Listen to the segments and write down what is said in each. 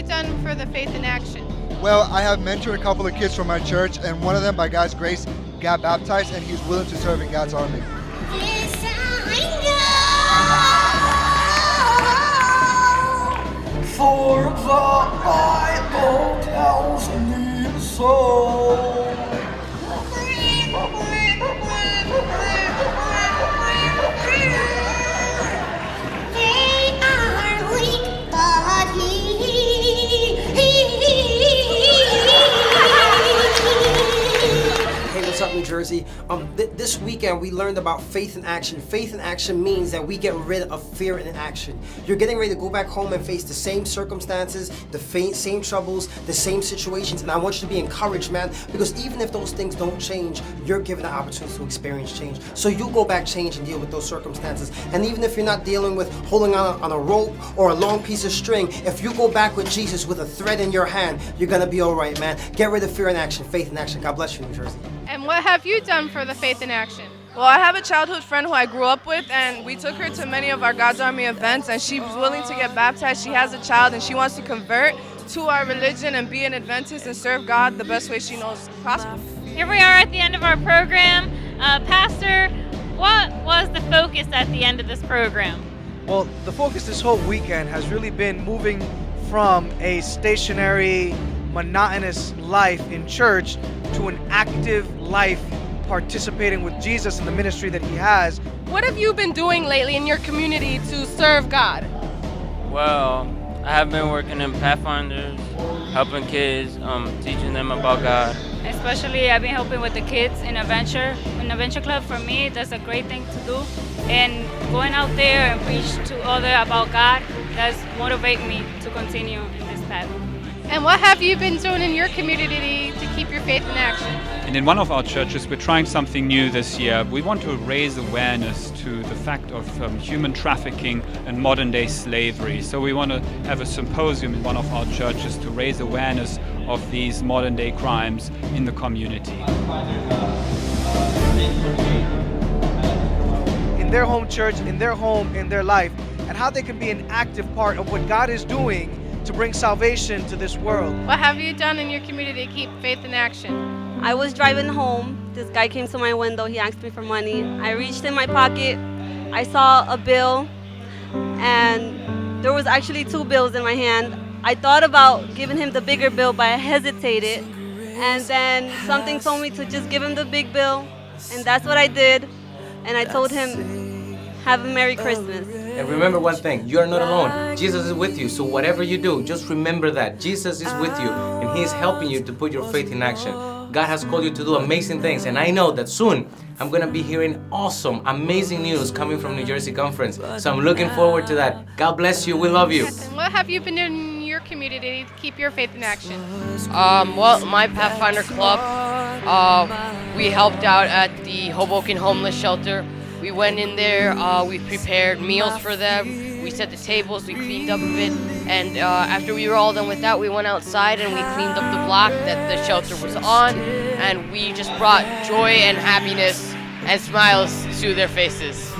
you done for the Faith in Action? Well, I have mentored a couple of kids from my church, and one of them, by God's grace, got baptized, and he's willing to serve in God's army. For the Bible tells me so. They are weak, but Hey, what's up, New Jersey? This weekend we learned about faith in action. Faith in action means that we get rid of fear in action. You're getting ready to go back home and face the same circumstances, the same troubles, the same situations, and I want you to be encouraged, man, because even if those things don't change, you're given the opportunity to experience change. So you go back, change, and deal with those circumstances. And even if you're not dealing with holding on a rope or a long piece of string, if you go back with Jesus with a thread in your hand, you're gonna be all right, man. Get rid of fear in action, faith in action. God bless you, New Jersey. And what have you done for the Faith in Action? Well, I have a childhood friend who I grew up with, and we took her to many of our God's Army events, and she was willing to get baptized. She has a child, and she wants to convert to our religion and be an Adventist and serve God the best way she knows possible. Here we are at the end of our program. Pastor, what was the focus at the end of this program? Well, the focus this whole weekend has really been moving from a stationary, monotonous life in church to an active life participating with Jesus in the ministry that he has. What have you been doing lately in your community to serve God? Well, I have been working in Pathfinders, helping kids, teaching them about God. Especially I've been helping with the kids in Adventure Club. For me, that's a great thing to do. And going out there and preach to others about God, that's motivate me to continue in this path. And what have you been doing in your community to keep your faith in action? And in one of our churches, we're trying something new this year. We want to raise awareness to the fact of human trafficking and modern-day slavery. So we want to have a symposium in one of our churches to raise awareness of these modern-day crimes in the community. In their home church, in their home, in their life, and how they can be an active part of what God is doing to bring salvation to this world. What have you done in your community to keep faith in action? I was driving home. This guy came to my window. He asked me for money. I reached in my pocket. I saw a bill, and there was actually 2 bills in my hand. I thought about giving him the bigger bill, but I hesitated. And then something told me to just give him the big bill, and that's what I did. And I told him, have a Merry Christmas. And remember one thing, you are not alone. Jesus is with you. So whatever you do, just remember that. Jesus is with you, and he is helping you to put your faith in action. God has called you to do amazing things, and I know that soon I'm going to be hearing awesome, amazing news coming from New Jersey Conference. So I'm looking forward to that. God bless you. We love you. And what have you been doing in your community to keep your faith in action? Well, my Pathfinder Club, we helped out at the Hoboken Homeless Shelter. We went in there, we prepared meals for them, we set the tables, we cleaned up a bit, and after we were all done with that, we went outside and we cleaned up the block that the shelter was on, and we just brought joy and happiness and smiles to their faces.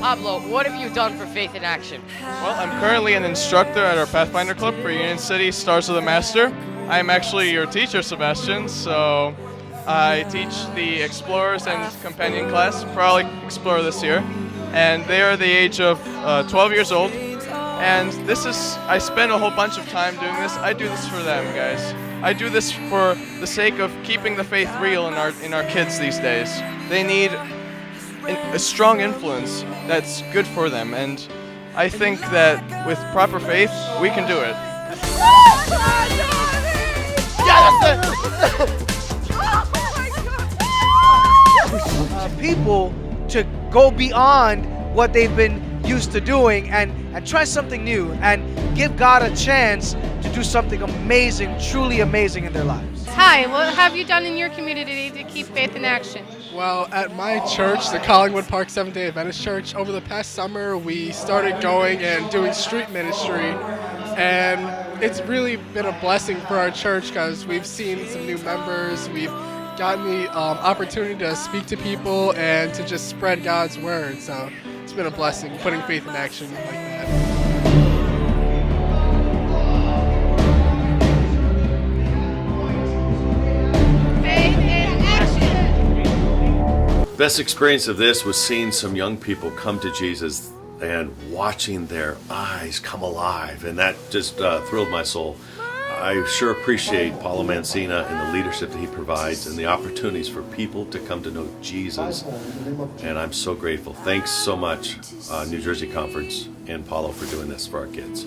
Pablo, what have you done for Faith in Action? Well, I'm currently an instructor at our Pathfinder Club for Union City Stars of the Master. I am actually your teacher, Sebastian, so I teach the Explorers and Companion class, Probably Explorer this year, and they are the age of 12 years old, and I spend a whole bunch of time doing this. I do this for them, guys. I do this for the sake of keeping the faith real in our kids these days. They need a strong influence that's good for them, and I think that with proper faith, we can do it. People to go beyond what they've been used to doing and try something new and give God a chance to do something amazing, truly amazing in their lives. Hi, what have you done in your community to keep faith in action? Well, at my church, the Collingwood Park Seventh-day Adventist Church, over the past summer we started going and doing street ministry, and it's really been a blessing for our church because we've seen some new members, we've gotten the opportunity to speak to people and to just spread God's word. So it's been a blessing putting faith in action like that. Best experience of this was seeing some young people come to Jesus and watching their eyes come alive, and that just thrilled my soul. I sure appreciate Paulo Mancina and the leadership that he provides and the opportunities for people to come to know Jesus, and I'm so grateful. Thanks so much, New Jersey Conference and Paulo, for doing this for our kids.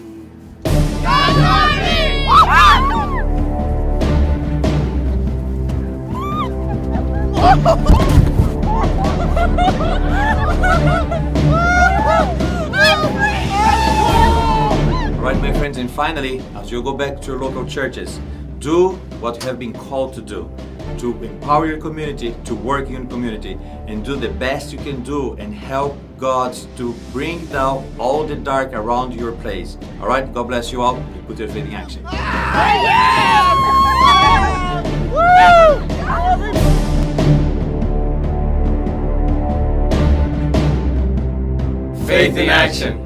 Alright, my friends, and finally, as you go back to your local churches, do what you have been called to do, to empower your community, to work in your community, and do the best you can do and help God to bring down all the dark around your place. Alright, God bless you all, and put your faith in action. Faith in action.